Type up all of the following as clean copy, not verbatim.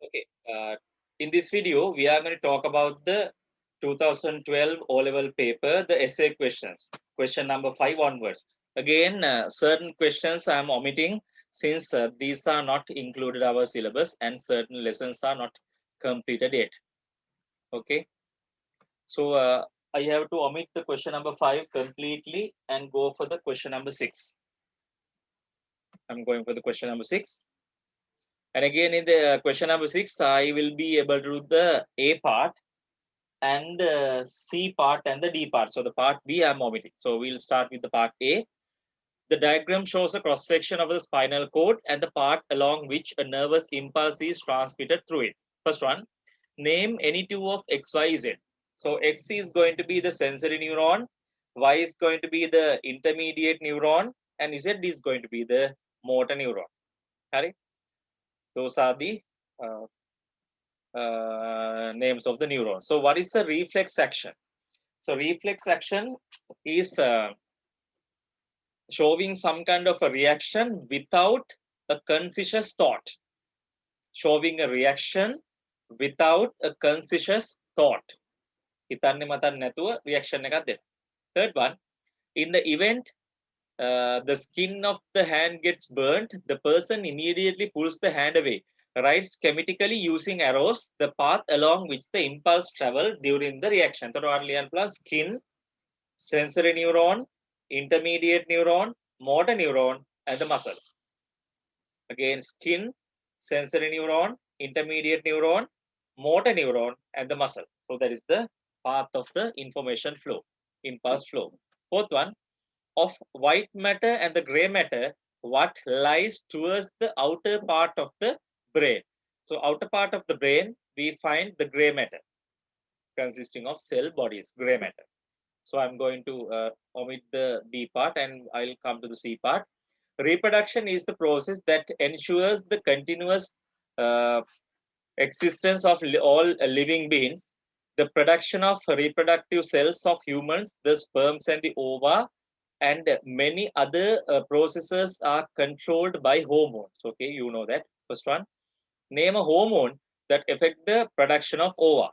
Okay. In this video, we are going to talk about the 2012 O-level paper, the essay questions, question number 5 onwards. Again, certain questions I am omitting since these are not included our syllabus and certain lessons are not completed yet. Okay. So I have to omit the question number 5 completely and go for the question number 6. I'm going for the question number 6. And again, in the question number 6, I will be able to do the A part and C part and the D part. So the part B I'm omitting. So we'll start with the part A. The diagram shows a cross section of the spinal cord and the part along which a nervous impulse is transmitted through it. First one, name any two of X, Y, Z. So X is going to be the sensory neuron, Y is going to be the intermediate neuron, and Z is going to be the motor neuron. Right? Those are the names of the neuron. So what is the reflex action? So reflex action is showing some kind of a reaction without a conscious thought. Showing a reaction without a conscious thought. හිතන්නේ මතන්නේ නැතුව reaction එකක් දෙන්න. Third one, in the event the skin of the hand gets burnt, the person immediately pulls the hand away, writes schematically using arrows the path along which the impulse traveled during the reaction. So, plus skin, sensory neuron, intermediate neuron, motor neuron, and the muscle. Again, skin, sensory neuron, intermediate neuron, motor neuron, and the muscle. So that is the path of the information flow, impulse flow. Fourth one, of white matter and the gray matter, what lies towards the outer part of the brain. So outer part of the brain, we find the gray matter consisting of cell bodies, gray matter. So I'm going to omit the B part and I'll come to the C part. Reproduction is the process that ensures the continuous existence of all living beings. The production of reproductive cells of humans, the sperms and the ova, and many other processes are controlled by hormones. Okay, you know that. First one, name a hormone that affect the production of ova.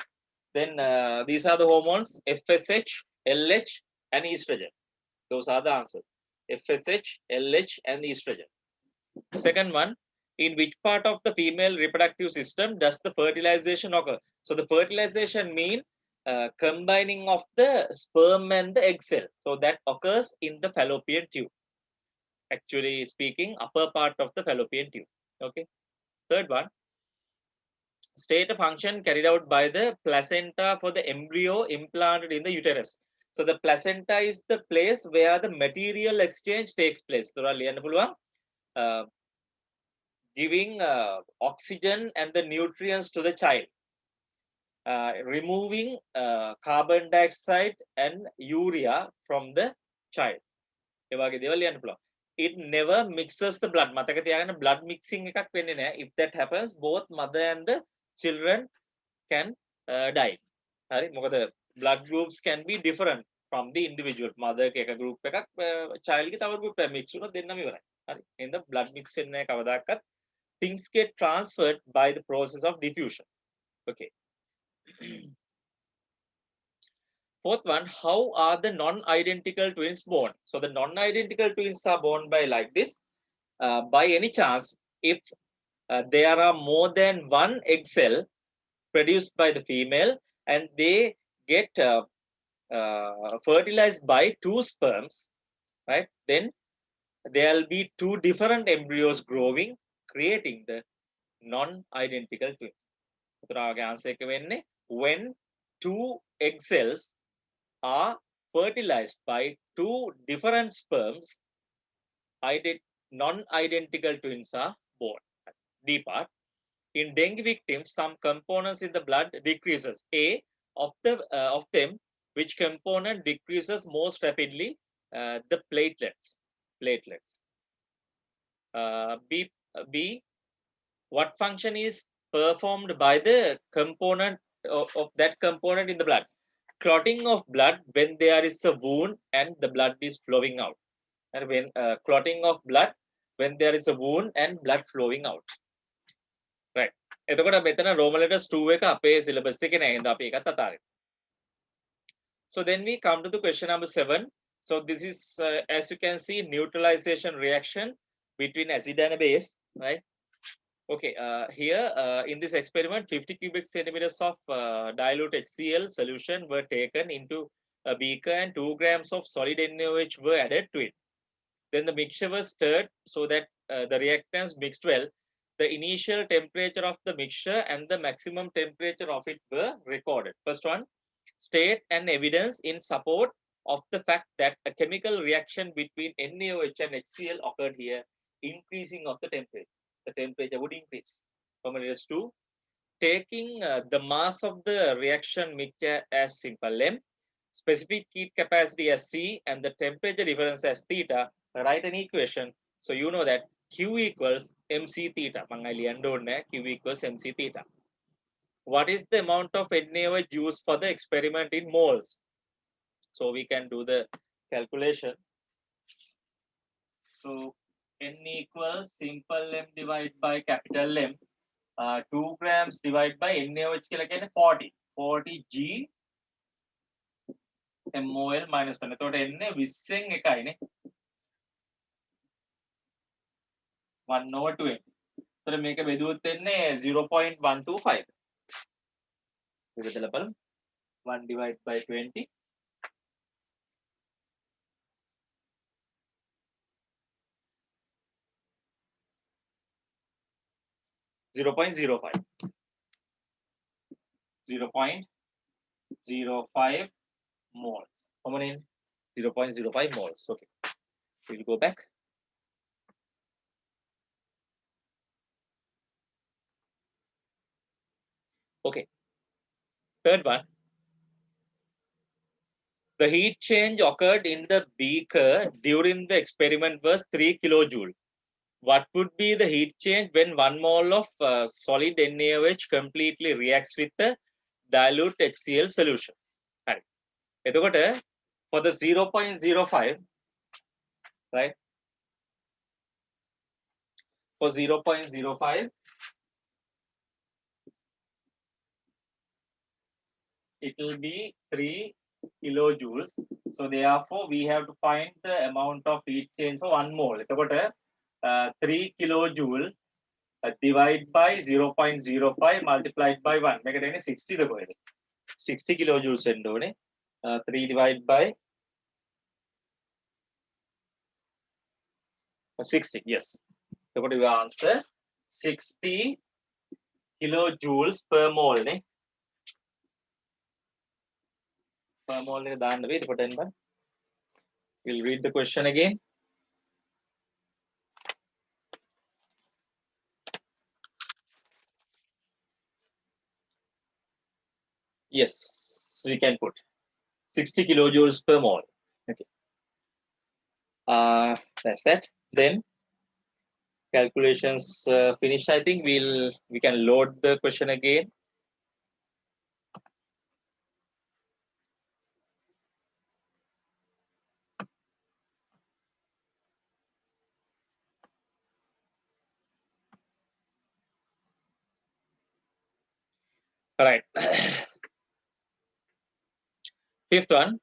Then these are the hormones: FSH, LH, and estrogen. Those are the answers: FSH, LH, and estrogen. Second one, in which part of the female reproductive system does the fertilization occur? So the fertilization mean combining of the sperm and the egg cell. So that occurs in the fallopian tube. Actually speaking, upper part of the fallopian tube. Okay. Third one, state a function carried out by the placenta for the embryo implanted in the uterus. So the placenta is the place where the material exchange takes place. Giving oxygen and the nutrients to the child, removing carbon dioxide and urea from the child. It never mixes the blood. Blood mixing if that happens, both mother and the children can die. Blood groups can be different from the individual. Mother group child group mix in the blood mix things get transferred by the process of diffusion. Okay. Fourth one, how are the non-identical twins born? So the non-identical twins are born by like this. By any chance, if there are more than one egg cell produced by the female and they get fertilized by two sperms, right? Then there will be two different embryos growing, creating the non-identical twins. When two egg cells are fertilized by two different sperms, non-identical twins are born. D part. In dengue victims, some components in the blood decreases. A of them, which component decreases most rapidly? The platelets. B. What function is performed by the component of that component in the blood? Clotting of blood when there is a wound and the blood is flowing out. And when clotting of blood when there is a wound and blood flowing out. Right. එතකොට මෙතන Roman letters 2 එක අපේ syllabus එකේ නැහැ. එහෙනම් අපි ඒකත් අතාරිනවා. So then we come to the question number 7. So this is, as you can see, neutralization reaction between acid and a base, right? Okay, here in this experiment, 50 cubic centimeters of dilute HCl solution were taken into a beaker and 2 grams of solid NaOH were added to it. Then the mixture was stirred so that the reactants mixed well. The initial temperature of the mixture and the maximum temperature of it were recorded. First one, state and evidence in support of the fact that a chemical reaction between NaOH and HCl occurred here, increasing of the temperature. The temperature would increase. Formula is 2. Taking the mass of the reaction mixture as simple m, specific heat capacity as C, and the temperature difference as theta, write an equation. So you know that Q equals mc theta. Q equals mc theta. What is the amount of NaOH used for the experiment in moles? So we can do the calculation. So N equals simple m divided by capital M. 2 grams divided by NaOH කියලා කියන්නේ 40. 40 G MOL minus 1. එතකොට එන්නේ 20න් එකයිනේ. 1 over 20. එතකොට මේක බෙදුවොත් එන්නේ 0.125. බෙදලා බලමු. 1 divided by 20. 0.05. 0.05 moles. How many? 0.05 moles. Okay. We'll go back. Okay. Third one. The heat change occurred in the beaker during the experiment was 3 kilojoule. What would be the heat change when 1 mole of solid NaOH completely reacts with the dilute HCl solution? Right. එතකොට for the 0.05, right? For 0.05, it will be 3 kilojoules. So therefore, we have to find the amount of heat change for 1 mole. එතකොට 3 kilojoule divided by 0.05 multiplied by 1. මේකට එන්නේ 60 ද කොහෙද? 60 kilojoules එන්න ඕනේ. 3 divided by 60. Yes. එතකොට we answer 60 kilojoules per mole නේ. Per mole එක දාන්න වෙයි. එතකොට එන්න. We'll read the question again. Yes, we can put 60 kilojoules per mole. Okay. That's that. Then calculations finished. I think we can load the question again. All right. Fifth one.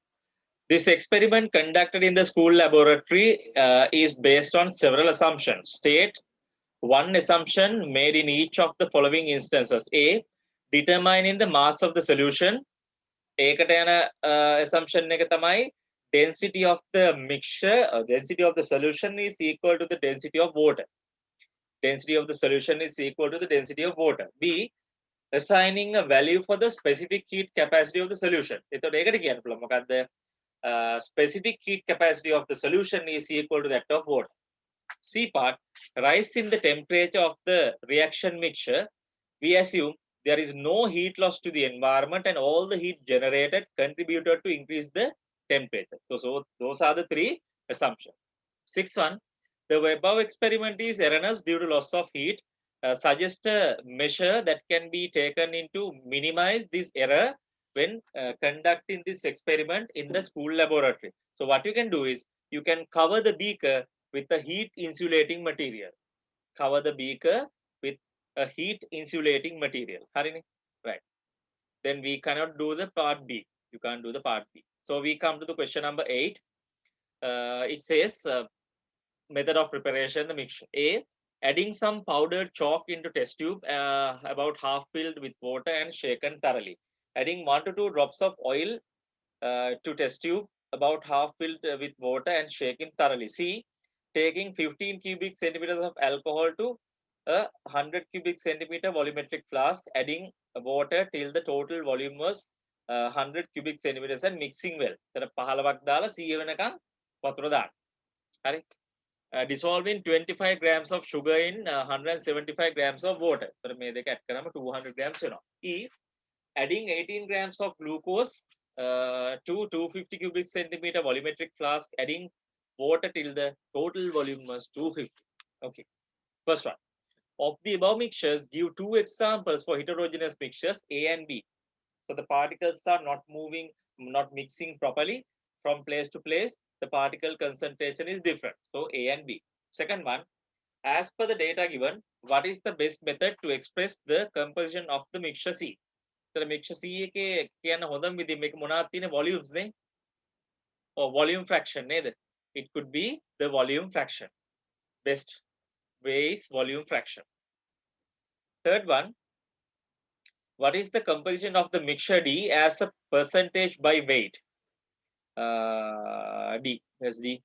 This experiment conducted in the school laboratory is based on several assumptions. State one assumption made in each of the following instances. A, determining the mass of the solution. ඒකට යන assumption එක තමයි density of the mixture, density of the solution is equal to the density of water. Density of the solution is equal to the density of water. B, assigning a value for the specific heat capacity of the solution. එතකොට ඒකට කියන්න පුළුවන් මොකද්ද? Specific heat capacity of the solution is equal to that of water. C part, rise in the temperature of the reaction mixture. We assume there is no heat loss to the environment and all the heat generated contributed to increase the temperature. So those are the 3 assumptions. Sixth one, the above experiment is erroneous due to loss of heat. Suggest a measure that can be taken into minimize this error when conducting this experiment in the school laboratory. So what you can do is you can cover the beaker with a heat insulating material. Cover the beaker with a heat insulating material. Harini? Right. Then we cannot do the part B. You can't do the part B. So we come to the question number 8. It says method of preparation, the mixture. A, adding some powdered chalk into test tube about half filled with water and shaken thoroughly. Adding 1 to 2 drops of oil to test tube about half filled with water and shaken thoroughly. C, taking 15 cubic centimeters of alcohol to a 100 cubic centimeter volumetric flask, adding water till the total volume was 100 cubic centimeters and mixing well. තර 15ක් දාලා 100 වෙනකන් වතුර දාන්න. හරි. Dissolving 25 grams of sugar in 175 grams of water. තර මේ දෙක add කරාම 200 grams වෙනවා. E, adding 18 grams of glucose to 250 cubic centimeter volumetric flask, adding water till the total volume was 250. Okay, first one. Of the above mixtures, give 2 examples for heterogeneous mixtures A and B. So the particles are not moving, not mixing properly from place to place. The particle concentration is different. So A and B. Second one, as per the data given, what is the best method to express the composition of the mixture C? So the mixture C එකේ කියන්න හොඳම විදිහ මේක මොනවද තියෙන volumes නේ? Or volume fraction නේද? It could be the volume fraction. Best way is volume fraction. Third one, what is the composition of the mixture D as a percentage by weight? D, that's D.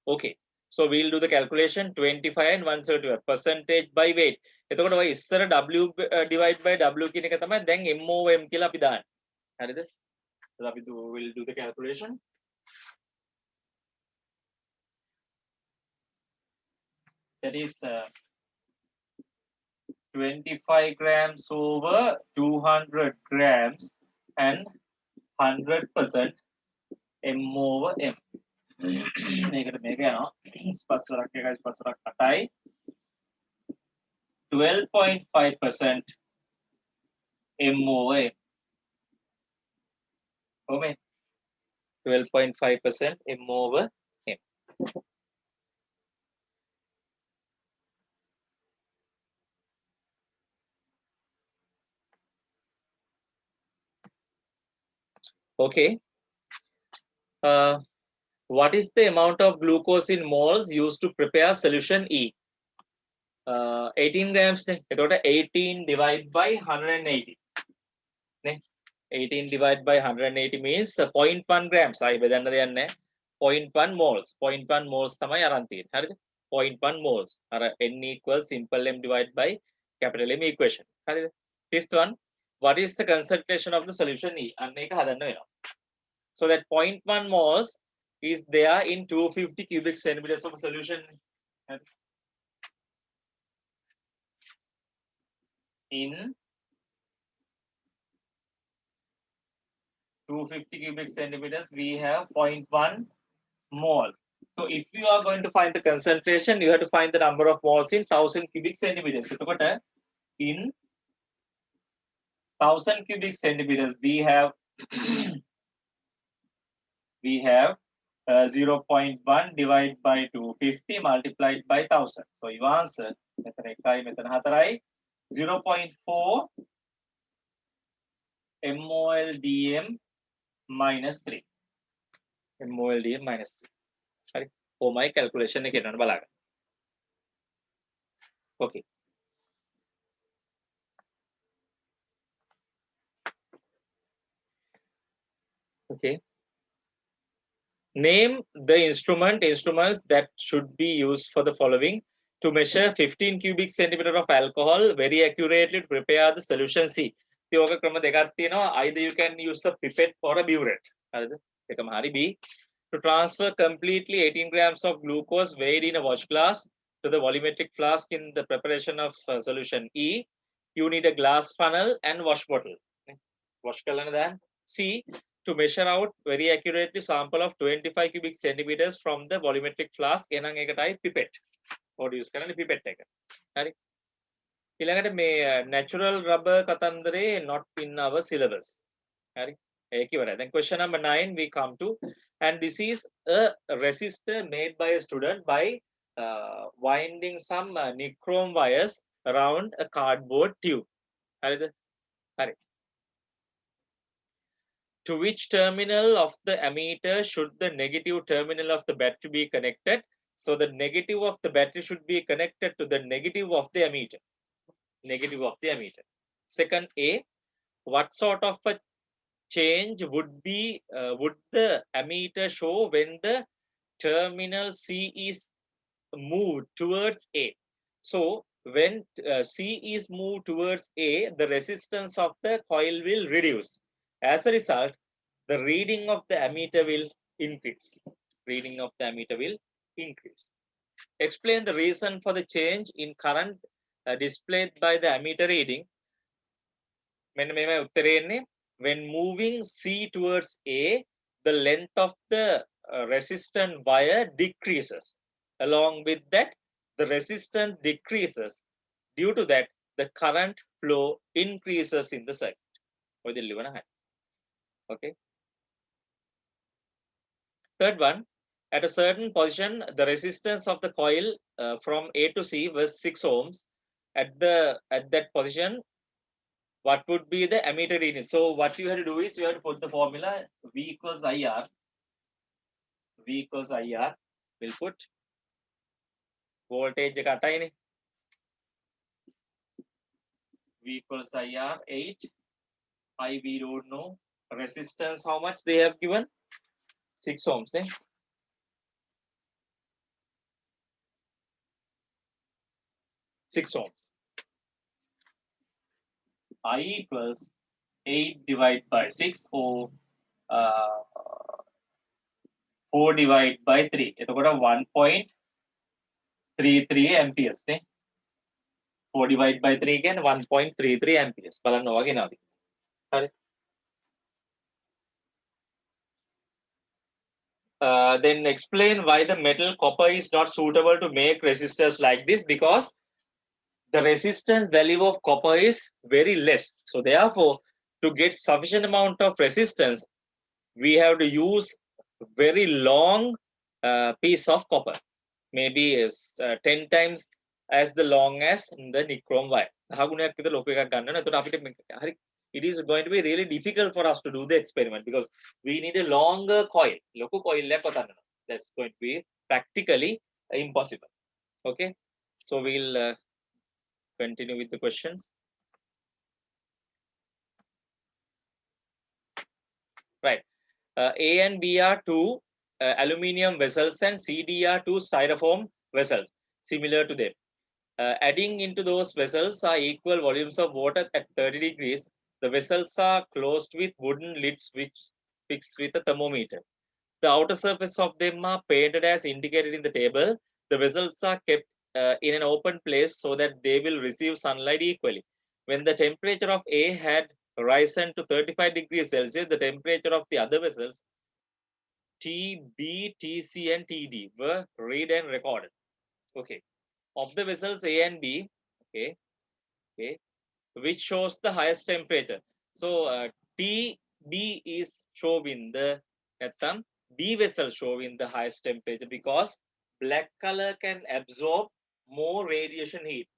Okay, so we'll do the calculation 25 and 175 percentage by weight. එතකොට ඔය ඉස්සර W divide by W කියන එක තමයි දැන් MOM කියලා අපි දාන්නේ. හරිද? So අපි will do the calculation. That is 25 grams over 200 grams and 100% M over M. මේකට මේක යනවා. ස්පස්සරක් එකයි ස්පස්සරක් 8යි. 12.5% M over M. Okay. 12.5% M over M. Okay. What is the amount of glucose in moles used to prepare solution E? 18 grams. එතකොට 18 divided by 180. 18 divided by 180 means 0.1 grams. ආයි බෙදන්න දෙයක් නැහැ. 0.1 moles. 0.1 moles තමයි අරන් තියෙන්නේ. හරිද? 0.1 moles. අර N equals simple M divided by capital M equation. හරිද? Fifth one, what is the concentration of the solution E? අන්න ඒක හදන්න වෙනවා. So that 0.1 moles is there in 250 cubic centimeters of solution. In 250 cubic centimeters, we have 0.1 moles. So if you are going to find the concentration, you have to find the number of moles in 1000 cubic centimeters. So in 1000 cubic centimeters, we have 0.1 divided by 250 multiplied by 1000. So you answer 0.4 MOL DM minus 3. MOL DM minus 3. Sorry. Oh, my calculation again. Okay. Okay. Name the instruments that should be used for the following: to measure 15 cubic centimeter of alcohol very accurately to prepare the solution C. Either you can use a pipette or a burette. B. To transfer completely 18 grams of glucose weighed in a watch glass to the volumetric flask in the preparation of solution E, you need a glass funnel and wash bottle. C. To measure out very accurately sample of 25 cubic centimeters from the volumetric flask එනං එකටයි pipette. What use කරන්නේ pipette එක. හරි. ඊළඟට මේ natural rubber කතන්දරේ not in our syllabus. හරි. ඒක ඉවරයි. Then question number 9 we come to, and this is a resistor made by a student by winding some nichrome wires around a cardboard tube. හරිද? හරි. To which terminal of the ammeter should the negative terminal of the battery be connected? So the negative of the battery should be connected to the negative of the ammeter. Negative of the ammeter. Second A, what sort of a change would the ammeter show when the terminal C is moved towards A? So when C is moved towards A, the resistance of the coil will reduce. As a result, the reading of the ammeter will increase. Reading of the ammeter will increase. Explain the reason for the change in current displayed by the ammeter reading. When moving C towards A, the length of the resistant wire decreases. Along with that, the resistance decreases. Due to that, the current flow increases in the circuit. Okay. Third one, at a certain position, the resistance of the coil from A to C was 6 ohms. At that position, what would be the ammeter reading? So what you have to do is you have to put the formula V equals IR. V equals IR. We'll put voltage එකටයිනේ. V equals IR 8. I we don't know. Resistance, how much they have given? 6 ohms. 6 ohms. I equals 8 divided by 6 or 4 divided by 3. එතකොට 1.33 amperes නේ. 4 divided by 3 again 1.33 amperes. බලන්න ඔයගේ නේද? හරි. Then explain why the metal copper is not suitable to make resistors like this, because the resistance value of copper is very less. So therefore, to get sufficient amount of resistance, we have to use very long piece of copper. Maybe 10 times as the long as the nichrome wire. It is going to be really difficult for us to do the experiment because we need a longer coil. That's going to be practically impossible. Okay, so we'll continue with the questions. Right. A and B are two aluminium vessels and CD are two styrofoam vessels similar to them. Adding into those vessels are equal volumes of water at 30 degrees. The vessels are closed with wooden lids which fixed with a thermometer. The outer surface of them are painted as indicated in the table. The vessels are kept in an open place so that they will receive sunlight equally. When the temperature of A had risen to 35 degrees Celsius, the temperature of the other vessels, TB, TC, and TD, were read and recorded. Okay. Of the vessels A and B, okay, which shows the highest temperature. So TB is showing the B vessel showing the highest temperature because black color can absorb more radiation heat.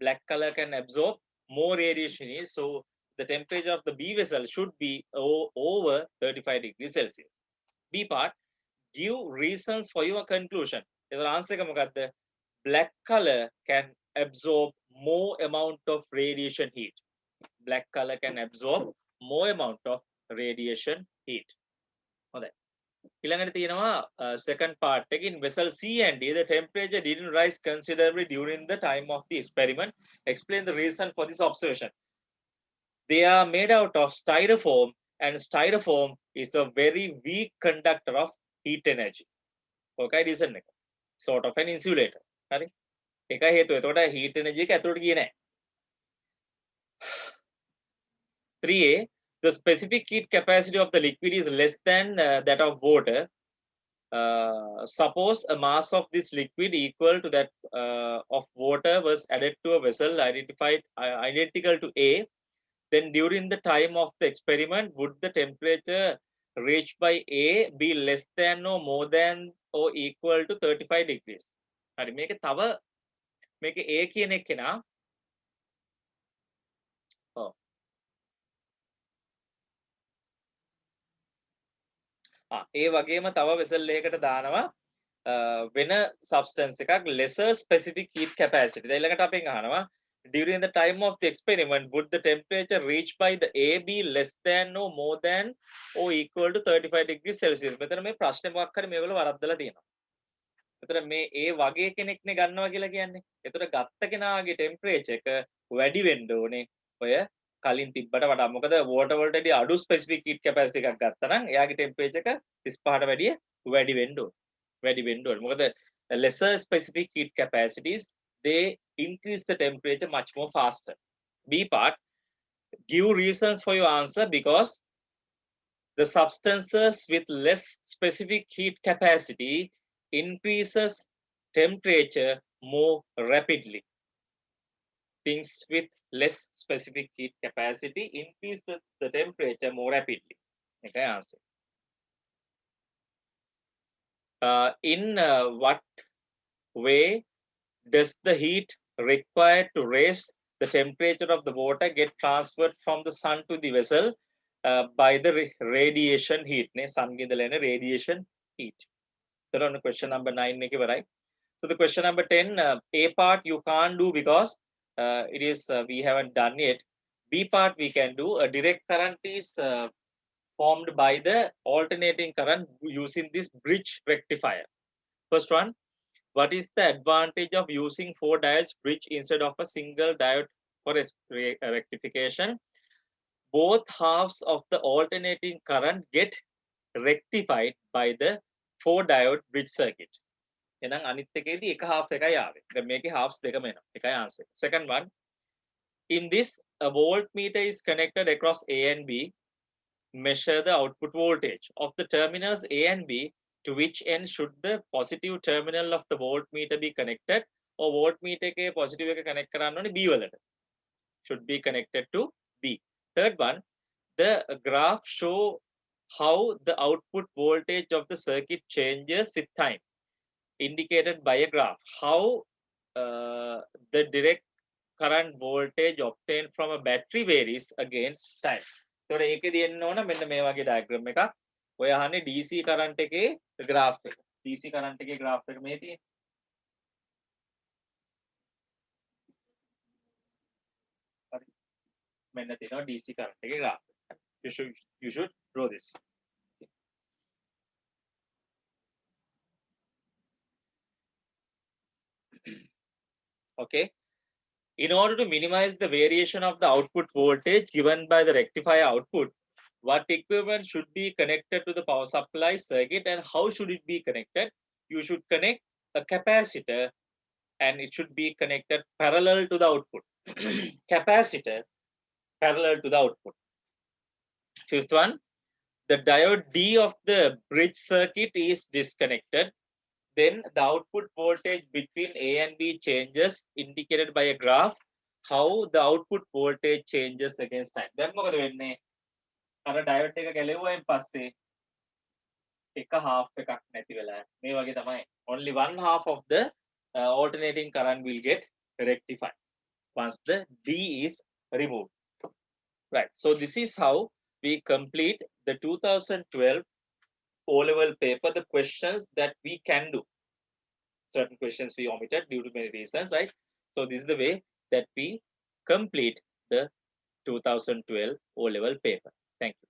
Black color can absorb more radiation heat. So the temperature of the B vessel should be over 35 degrees Celsius. B part, give reasons for your conclusion. The answer is black color can absorb more amount of radiation heat. Black color can absorb more amount of radiation heat. Okay. Second part, in vessel C and D, the temperature didn't rise considerably during the time of the experiment. Explain the reason for this observation. They are made out of styrofoam, and styrofoam is a very weak conductor of heat energy. Okay, reason sort of an insulator. එකයි හේතුව. එතකොට heat energy එක ඇතුළට ගියේ නැහැ. 3A, the specific heat capacity of the liquid is less than that of water. Suppose a mass of this liquid equal to that of water was added to a vessel identified identical to A. Then during the time of the experiment, would the temperature reached by A be less than or more than or equal to 35 degrees? හරි මේක තව මේක A කියන එක නා ඔව්. ඒ වගේම තව වෙසල් එකකට දානවා වෙන substance එකක් lesser specific heat capacity. දැන් ඊළඟට අපෙන් අහනවා during the time of the experiment would the temperature reached by the A be less than or more than or equal to 35 degrees Celsius. මෙතන මේ ප්‍රශ්නේ මොකක් හරි මේගොල්ලෝ වරද්දලා තියෙනවා. එතකොට මේ ඒ වගේ කෙනෙක්නේ ගන්නවා කියලා කියන්නේ. එතකොට ගත්ත කෙනාගේ ටෙම්පරේචර් එක වැඩි වෙන්න ඕනේ. ඔය කලින් තිබ්බට වඩා. මොකද වෝටර් වලට වඩා අඩු ස්පෙસિෆික් හීට් කැපැසිටි එකක් ගත්තා නම් එයාගේ ටෙම්පරේචර් එක 35ට වැඩිය වැඩි වෙන්න ඕනේ. වැඩි වෙන්න ඕනේ. මොකද lesser specific heat capacities they increase the temperature much more faster. B part, give reasons for your answer because the substances with less specific heat capacity increases temperature more rapidly. Things with less specific heat capacity increase the temperature more rapidly. Okay, answer. In what way does the heat required to raise the temperature of the water get transferred from the sun to the vessel by the radiation heat? Sun radiation heat. So on question number 9 right? So the question number 10, A part you can't do because it is we haven't done it. B part we can do. A direct current is formed by the alternating current using this bridge rectifier. First one, what is the advantage of using 4 diodes bridge instead of a single diode for rectification? Both halves of the alternating current get rectified by the 4 diode bridge circuit. එහෙනම් අනිත් එකේදී එක half එකයි ආවේ. දැන් මේකේ halves දෙකම එනවා. එකයි answer. Second one, in this a voltmeter is connected across A and B. Measure the output voltage of the terminals A and B. To which end should the positive terminal of the voltmeter be connected? Or voltmeter එකේ positive එක connect කරන්න ඕනේ B වලට. Should be connected to B. Third one, the graph show how the output voltage of the circuit changes with time. Indicated by a graph. How the direct current voltage obtained from a battery varies against time. So ඒකෙදී එන්න ඕන මෙන්න මේ වගේ diagram එකක්. ඔය අහන්නේ DC current එකේ graph එක. DC current එකේ graph එක මේ තියෙන්නේ. හරි. මෙන්න තියෙනවා DC current එකේ graph. You should draw this. Okay. In order to minimize the variation of the output voltage given by the rectifier output, what equipment should be connected to the power supply circuit and how should it be connected? You should connect a capacitor and it should be connected parallel to the output. Capacitor parallel to the output. Fifth one, the diode D of the bridge circuit is disconnected. Then the output voltage between A and B changes indicated by a graph. How the output voltage changes against time. දැන් මොකද වෙන්නේ? අර diode එක ගැලෙවුවයින් පස්සේ එක half එකක් නැති වෙලා. මේ වගේ තමයි. Only one half of the alternating current will get rectified once the D is removed. Right. So this is how we complete the 2012 O-level paper, the questions that we can do. Certain questions we omitted due to many reasons, right? So this is the way that we complete the 2012 O-level paper. Thank you.